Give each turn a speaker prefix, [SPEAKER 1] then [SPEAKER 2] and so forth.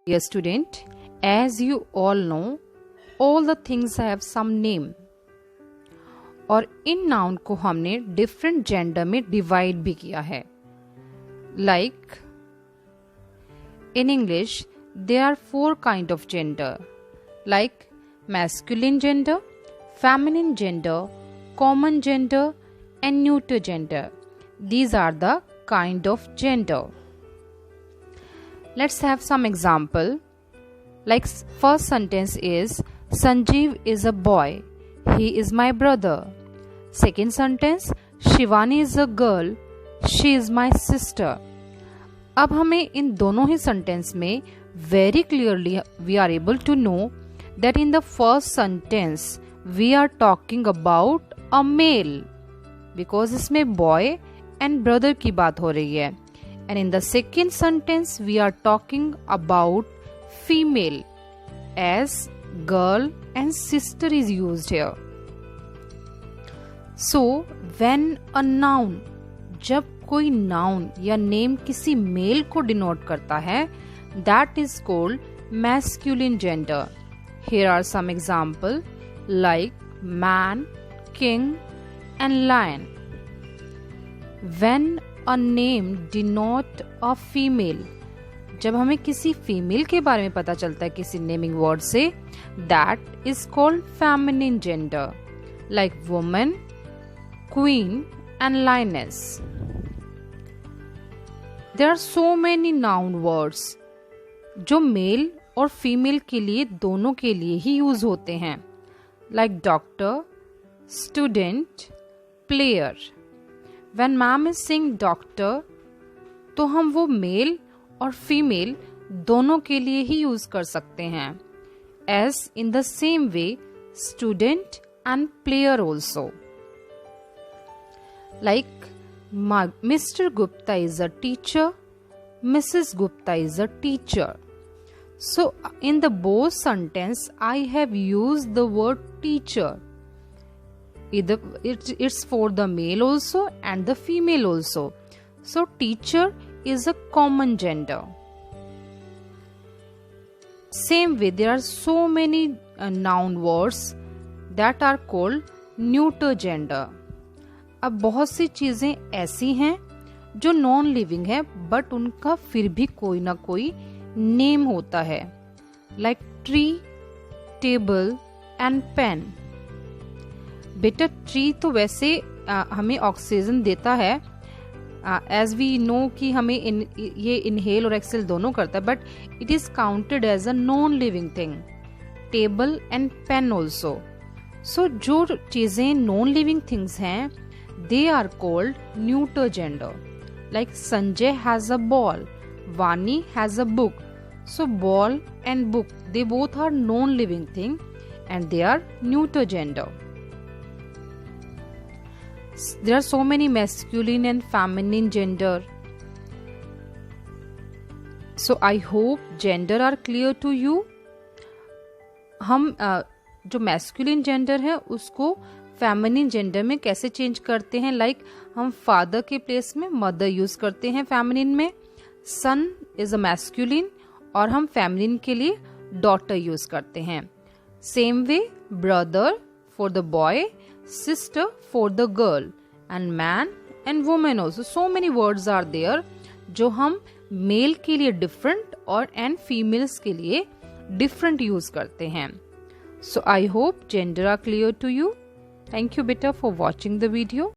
[SPEAKER 1] Dear student, as you all know, all the things have some name. और इन noun को हमने different gender में divide भी किया है. Like in English, there are 4 kind of gender, like masculine gender, feminine gender, common gender, and neuter gender. These are the kind of gender. Let's have some example. Like first sentence is Sanjeev is a boy. He is my brother. Second sentence, Shivani is a girl. She is my sister. अब हमें इन दोनों ही sentence में very clearly we are able to know that in the first sentence we are talking about a male because इसमें boy and brother की बात हो रही है. And in the second sentence we are talking about female as girl and sister is used here. So when a noun, जब कोई noun या name किसी male को denote करता है, that is called masculine gender. Here are some example like man, king and lion. When a name denote a female, जब हमें किसी फीमेल के बारे में पता चलता है किसी नेमिंग वर्ड से, that is called feminine gender, like woman, queen and lioness. There are so many noun words जो मेल और फीमेल के लिए दोनों के लिए ही यूज होते हैं, like doctor, student, player. When ma'am is saying doctor, तो हम वो मेल और फीमेल दोनों के लिए ही यूज कर सकते हैं. As in the same way, student and player also. Like Mr. Gupta is a teacher, Mrs. Gupta is a teacher. So in the both sentence, I have used the word teacher. Either it's for the male also and the female also. So teacher is a common gender. Same way, there are so many noun words that are called neuter gender. अब बहुत सी चीजें ऐसी हैं जो non living है but उनका फिर भी कोई ना कोई नेम होता है, like tree, table and pen. बेटा ट्री तो वैसे हमें ऑक्सीजन देता है, एज वी नो कि हमें ये इनहेल और एक्सेल दोनों करता है, but it is counted as a non living thing. Table and pen also. So जो चीजें नॉन लिविंग थिंग्स हैं, they are called neuter gender. Like Sanjay has a ball, Vani has a book. So ball and book, they both are non living thing and they are neuter gender. There are so many masculine and feminine gender. So I hope gender are clear to you. हम जो masculine gender है उसको feminine gender में कैसे change करते हैं, like हम father के place में mother use करते हैं feminine में, son is a masculine और हम feminine के लिए daughter use करते हैं. Same way brother for the boy, sister for the girl and man and woman also. So many words are there जो हम मेल के लिए डिफरेंट और एंड फीमेल्स के लिए डिफरेंट यूज करते हैं. So I hope gender are clear to you. Thank you beta for watching the video.